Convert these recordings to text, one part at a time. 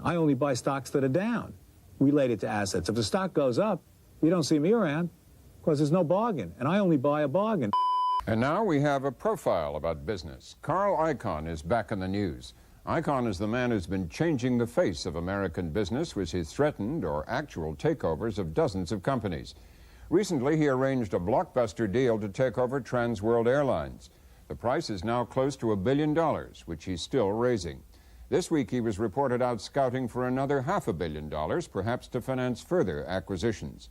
I only buy stocks that are down related to assets. If the stock goes up, you don't see me around because there's no bargain, and I only buy a bargain. And now we have a profile about business. Carl Icahn is back in the news. Icahn is the man who's been changing the face of American business with his threatened or actual takeovers of dozens of companies. Recently, he arranged a blockbuster deal to take over Trans World Airlines. The price is now close to $1 billion, which he's still raising. This week, he was reported out scouting for another $500 million, perhaps to finance further acquisitions.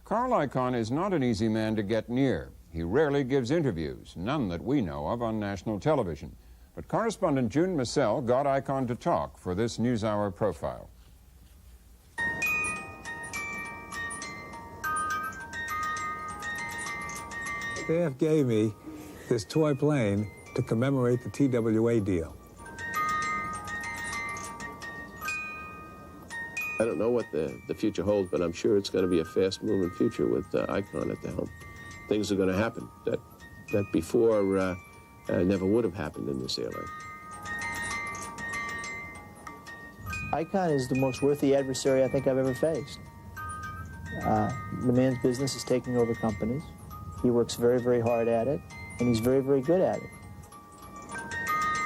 Carl Icahn is not an easy man to get near. He rarely gives interviews, none that we know of on national television. But correspondent June Massell got Icahn to talk for this NewsHour profile. Staff gave me this toy plane to commemorate the TWA deal. I don't know what the future holds, but I'm sure it's going to be a fast-moving future with Icahn at the helm. Things are going to happen that before never would have happened in this airline. Icahn is the most worthy adversary I think I've ever faced. The man's business is taking over companies. He works very, very hard at it, and he's very, very good at it.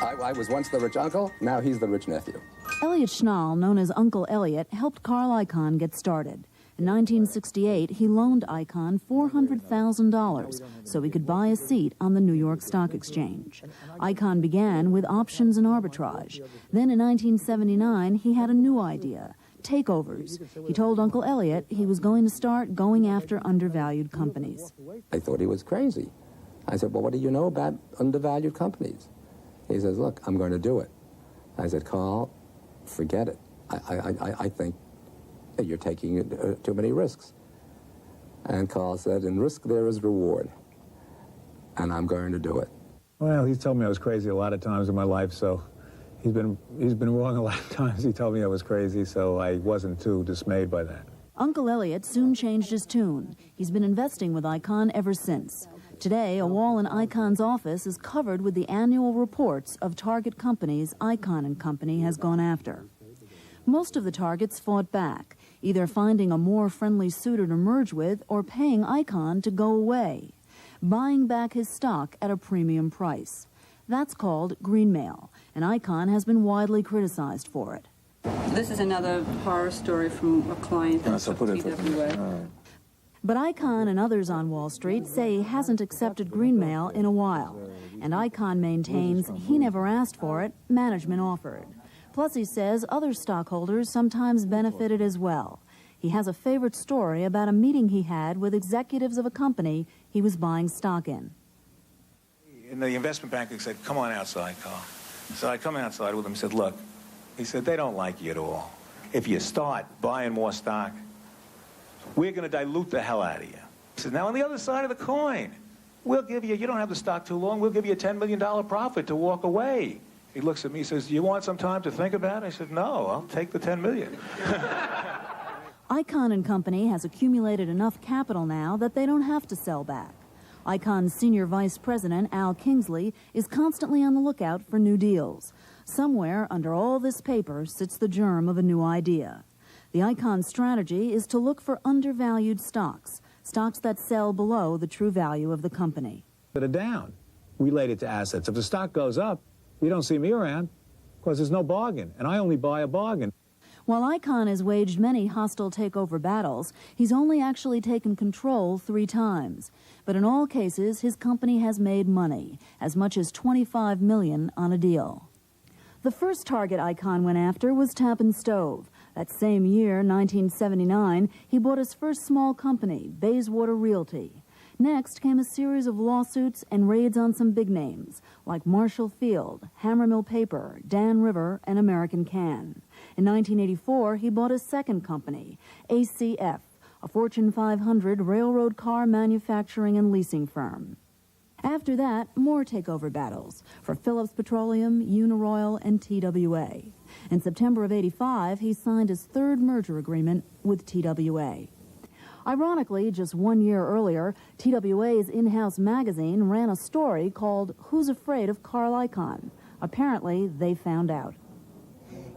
I was once the rich uncle, now he's the rich nephew. Elliot Schnall, known as Uncle Elliot, helped Carl Icahn get started. In 1968, he loaned Icahn $400,000 so he could buy a seat on the New York Stock Exchange. Icahn began with options and arbitrage. Then in 1979, he had a new idea, takeovers. He told Uncle Elliot he was going to start going after undervalued companies. I thought he was crazy. I said, well, what do you know about undervalued companies? He says, look, I'm going to do it. I said, Carl, forget it. I think you're taking too many risks. And Carl said, in risk there is reward, and I'm going to do it. Well, he's told me I was crazy a lot of times in my life, so he's been wrong a lot of times. He told me I was crazy, so I wasn't too dismayed by that. Uncle Elliot soon changed his tune. He's been investing with Icahn ever since. Today, a wall in Icahn's office is covered with the annual reports of target companies Icahn & Company has gone after. Most of the targets fought back, either finding a more friendly suitor to merge with or paying Icahn to go away, buying back his stock at a premium price. That's called greenmail, and Icahn has been widely criticized for it. This is another horror story from a client that's TWA. But Icahn and others on Wall Street say he hasn't accepted greenmail in a while, and Icahn maintains he never asked for it, management offered. Plus, he says other stockholders sometimes benefited as well. He has a favorite story about a meeting he had with executives of a company he was buying stock in. And the investment banker said, come on outside, Carl. So I come outside with him and said, look, he said, they don't like you at all. If you start buying more stock, we're going to dilute the hell out of you. He said, now on the other side of the coin, we'll give you don't have the stock too long, we'll give you a $10 million profit to walk away. He looks at me and says, do you want some time to think about it? I said, no, I'll take the $10 million. Icahn & Company has accumulated enough capital now that they don't have to sell back. Icahn's senior vice president, Al Kingsley, is constantly on the lookout for new deals. Somewhere under all this paper sits the germ of a new idea. The Icahn strategy is to look for undervalued stocks, stocks that sell below the true value of the company. That are down related to assets. If the stock goes up, you don't see me around because there's no bargain, and I only buy a bargain. While Icahn has waged many hostile takeover battles, he's only actually taken control 3 times. But in all cases, his company has made money, as much as $25 million on a deal. The first target Icahn went after was Tappan Stove. That same year, 1979, he bought his first small company, Bayswater Realty. Next came a series of lawsuits and raids on some big names, like Marshall Field, Hammermill Paper, Dan River, and American Can. In 1984, he bought his second company, ACF, a Fortune 500 railroad car manufacturing and leasing firm. After that, more takeover battles for Phillips Petroleum, Uniroyal, and TWA. In September of '85, he signed his third merger agreement with TWA. Ironically, just 1 year earlier, TWA's in-house magazine ran a story called Who's Afraid of Carl Icahn? Apparently, they found out.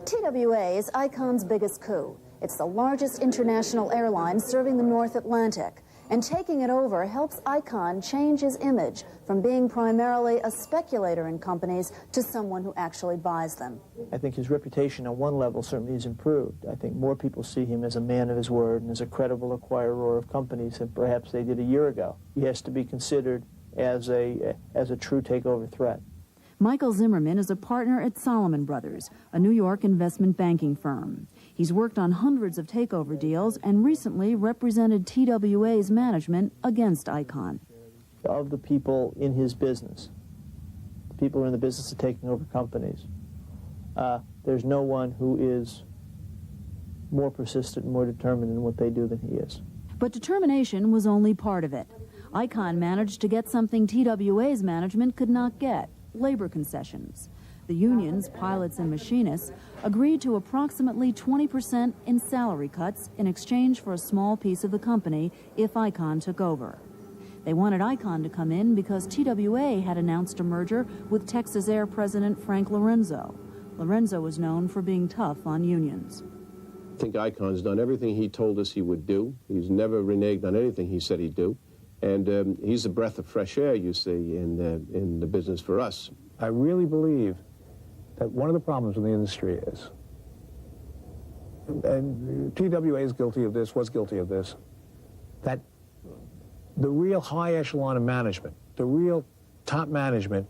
TWA is Icahn's biggest coup. It's the largest international airline serving the North Atlantic. And taking it over helps Icahn change his image from being primarily a speculator in companies to someone who actually buys them. I think his reputation on one level certainly has improved. I think more people see him as a man of his word and as a credible acquirer of companies than perhaps they did a year ago. He has to be considered as a true takeover threat. Michael Zimmerman is a partner at Solomon Brothers, a New York investment banking firm. He's worked on hundreds of takeover deals and recently represented TWA's management against Icahn. Of the people in his business, the people who are in the business of taking over companies, there's no one who is more persistent and more determined in what they do than he is. But determination was only part of it. Icahn managed to get something TWA's management could not get: labor concessions. The unions, pilots and machinists, agreed to approximately 20% in salary cuts in exchange for a small piece of the company if Icahn took over. They wanted Icahn to come in because TWA had announced a merger with Texas Air President Frank Lorenzo. Lorenzo was known for being tough on unions. I think Icahn's done everything he told us he would do. He's never reneged on anything he said he'd do. And he's a breath of fresh air, you see, in the business for us. I really believe that one of the problems in the industry is, and TWA is guilty of this, was guilty of this, that the real high echelon of management, the real top management,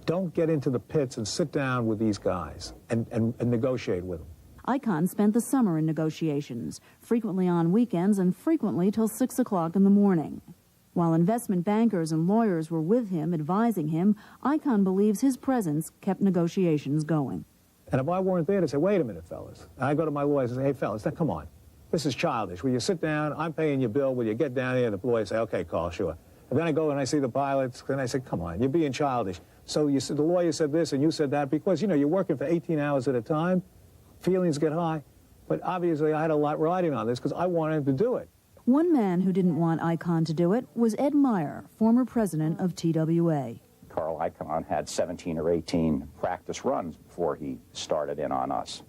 don't get into the pits and sit down with these guys and negotiate with them. Icahn spent the summer in negotiations, frequently on weekends and frequently till 6 o'clock in the morning. While investment bankers and lawyers were with him, advising him, Icahn believes his presence kept negotiations going. And if I weren't there to say, wait a minute, fellas, and I go to my lawyers and say, hey, fellas, now come on. This is childish. Will you sit down? I'm paying your bill. Will you get down here? And the lawyer say, okay, Carl, sure. And then I go and I see the pilots, and I say, come on, you're being childish. So you said, the lawyer said this and you said that because, you know, you're working for 18 hours at a time. Feelings get high. But obviously I had a lot riding on this because I wanted him to do it. One man who didn't want Icahn to do it was Ed Meyer, former president of TWA. Carl Icahn had 17 or 18 practice runs before he started in on us.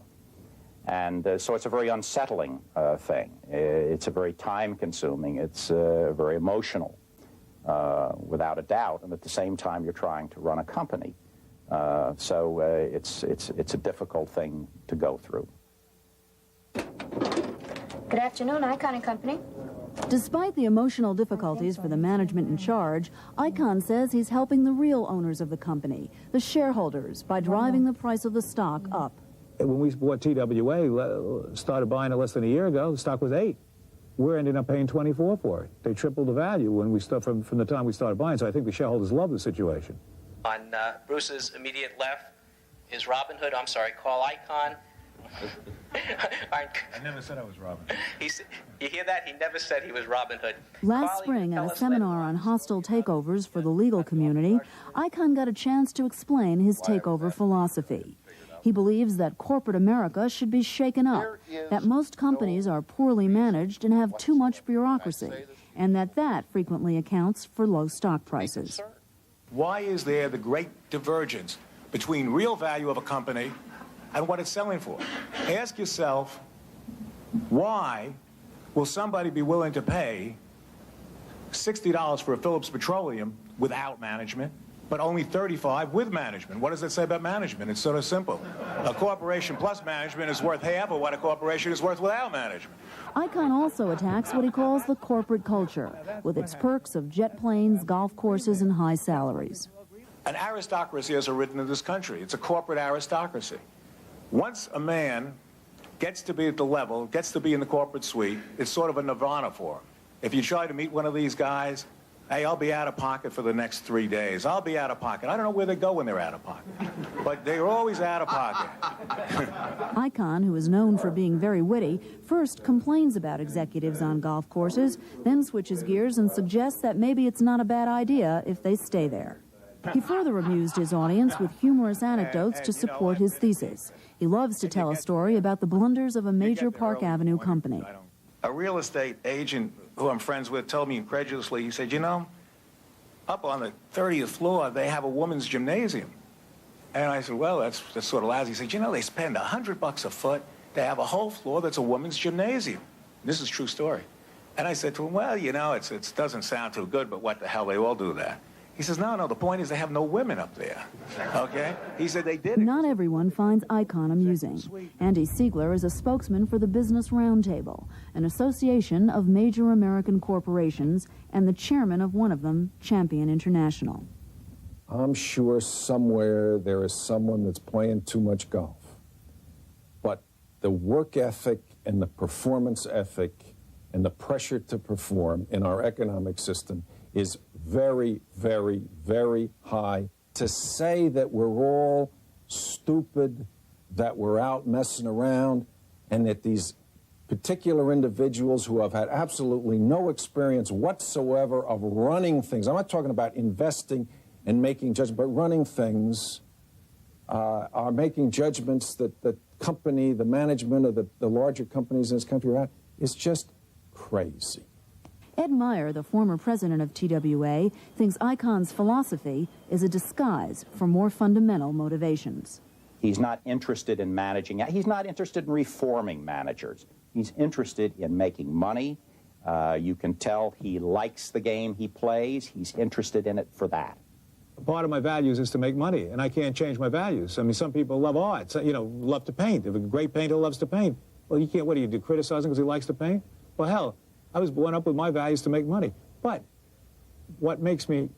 And so it's a very unsettling thing. It's a very time-consuming. It's very emotional, without a doubt. And at the same time, you're trying to run a company. So it's a difficult thing to go through. Good afternoon, Icahn & Company. Despite the emotional difficulties for the management in charge, Icahn says he's helping the real owners of the company, the shareholders, by driving the price of the stock up. When we bought TWA, started buying it less than a year ago, the stock was 8. We're ending up paying 24 for it. They tripled the value when we from the time we started buying, so I think the shareholders love the situation. On Bruce's immediate left is Carl Icahn. I never said I was Robin. You hear that? He never said he was Robin Hood. Last spring, at a seminar on hostile takeovers for the legal community, Icahn got a chance to explain his takeover philosophy. He believes that corporate America should be shaken up, that most companies are poorly managed and have too much bureaucracy, and that frequently accounts for low stock prices. Why is there the great divergence between real value of a company and what it's selling for? Ask yourself, why will somebody be willing to pay $60 for a Phillips Petroleum without management, but only $35 with management? What does that say about management? It's sort of simple. A corporation plus management is worth half of what a corporation is worth without management. Icahn also attacks what he calls the corporate culture, with its perks of jet planes, golf courses, and high salaries. An aristocracy has arisen in this country. It's a corporate aristocracy. Once a man gets to be at the level, gets to be in the corporate suite, it's sort of a nirvana for him. If you try to meet one of these guys, hey, I'll be out of pocket for the next 3 days. I'll be out of pocket. I don't know where they go when they're out of pocket, but they're always out of pocket. Icahn, who is known for being very witty, first complains about executives on golf courses, then switches gears and suggests that maybe it's not a bad idea if they stay there. He further amused his audience with humorous anecdotes to support his thesis. He loves to tell a story about the blunders of a major Park Avenue company. A real estate agent who I'm friends with told me incredulously, he said, you know, up on the 30th floor, they have a women's gymnasium. And I said, well, that's sort of lousy. He said, you know, they spend $100 a foot to have a whole floor that's a women's gymnasium. This is a true story. And I said to him, well, you know, it doesn't sound too good, but what the hell, they all do that. He says, no, the point is they have no women up there, okay? He said they did it. Not everyone finds Icahn amusing. Andy Siegler is a spokesman for the Business Roundtable, an association of major American corporations, and the chairman of one of them, Champion International. I'm sure somewhere there is someone that's playing too much golf. But the work ethic and the performance ethic and the pressure to perform in our economic system is very, very, very high. To say that we're all stupid, that we're out messing around, and that these particular individuals who have had absolutely no experience whatsoever of running things, I'm not talking about investing and making judgments, but running things, are making judgments that the company, the management of the larger companies in this country are at, is just crazy. Ed Meyer, the former president of TWA, thinks Icahn's philosophy is a disguise for more fundamental motivations. He's not interested in managing. He's not interested in reforming managers. He's interested in making money. You can tell he likes the game he plays. He's interested in it for that. Part of my values is to make money, and I can't change my values. I mean, some people love art, you know, love to paint. If a great painter loves to paint, well, you can't, what do, criticize him because he likes to paint? Well, hell, I was born up with my values to make money. But what makes me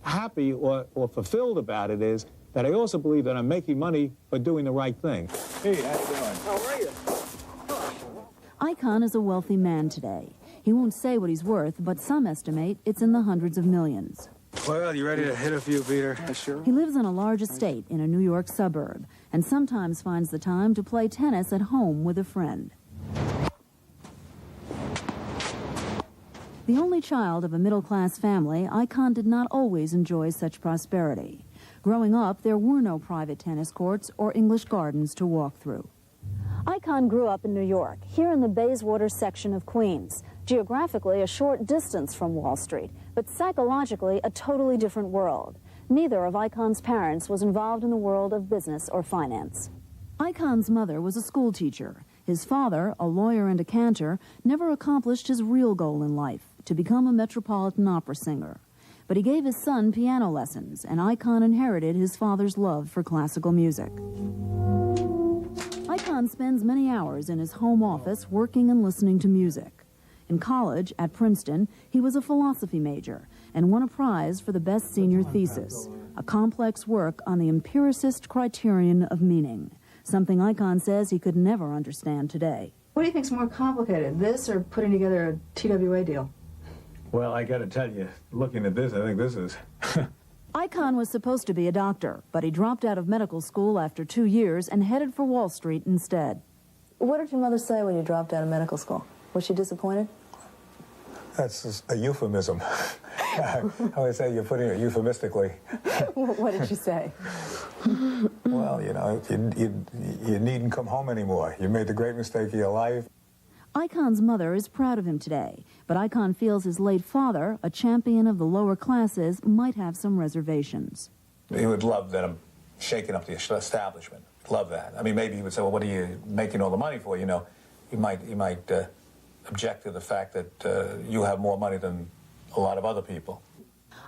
happy or fulfilled about it is that I also believe that I'm making money for doing the right thing. Hey, how you doing? How are you? Icahn is a wealthy man today. He won't say what he's worth, but some estimate it's in the hundreds of millions. Well, you ready to hit a few, Peter? Sure. He lives on a large estate in a New York suburb and sometimes finds the time to play tennis at home with a friend. The only child of a middle-class family, Icahn did not always enjoy such prosperity. Growing up, there were no private tennis courts or English gardens to walk through. Icahn grew up in New York, here in the Bayswater section of Queens, geographically a short distance from Wall Street, but psychologically a totally different world. Neither of Icahn's parents was involved in the world of business or finance. Icahn's mother was a school teacher. His father, a lawyer and a cantor, never accomplished his real goal in life, to become a Metropolitan Opera singer. But he gave his son piano lessons, and Icahn inherited his father's love for classical music. Icahn spends many hours in his home office working and listening to music. In college, at Princeton, he was a philosophy major and won a prize for the best senior thesis, a complex work on the empiricist criterion of meaning, something Icahn says he could never understand today. What do you think's more complicated, this or putting together a TWA deal? Well, I got to tell you, looking at this, I think this is... Icahn was supposed to be a doctor, but he dropped out of medical school after 2 years and headed for Wall Street instead. What did your mother say when you dropped out of medical school? Was she disappointed? That's just a euphemism. I would say you're putting it euphemistically. What did she say? Well, you know, you needn't come home anymore. You made the great mistake of your life. Icahn's mother is proud of him today, but Icahn feels his late father, a champion of the lower classes, might have some reservations. He would love that I'm shaking up the establishment. Love that. I mean, maybe he would say, well, what are you making all the money for? You know, he might object to the fact that you have more money than a lot of other people.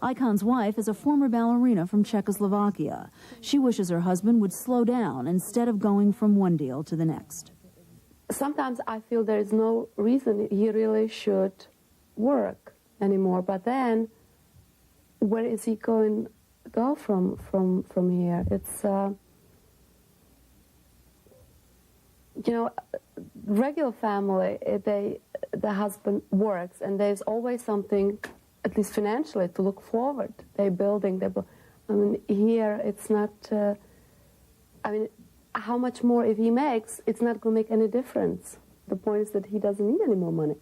Icahn's wife is a former ballerina from Czechoslovakia. She wishes her husband would slow down instead of going from one deal to the next. Sometimes I feel there is no reason he really should work anymore. But then, where is he going to go from here? It's you know, regular family. The husband works, and there's always something, at least financially, to look forward. They're building. I mean, here it's not. I mean. How much more if he makes, it's not going to make any difference. The point is that he doesn't need any more money.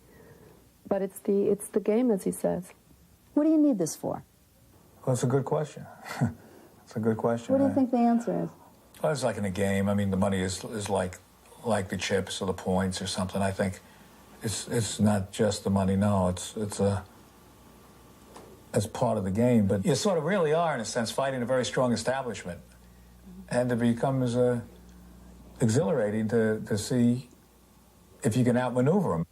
But it's the game, as he says. What do you need this for? Well, it's a good question. It's a good question. What do you think the answer is? Well, it's like in a game. I mean, the money is like the chips or the points or something. I think it's not just the money. No, it's part of the game. But you sort of really are, in a sense, fighting a very strong establishment. and it becomes exhilarating to see if you can outmaneuver them.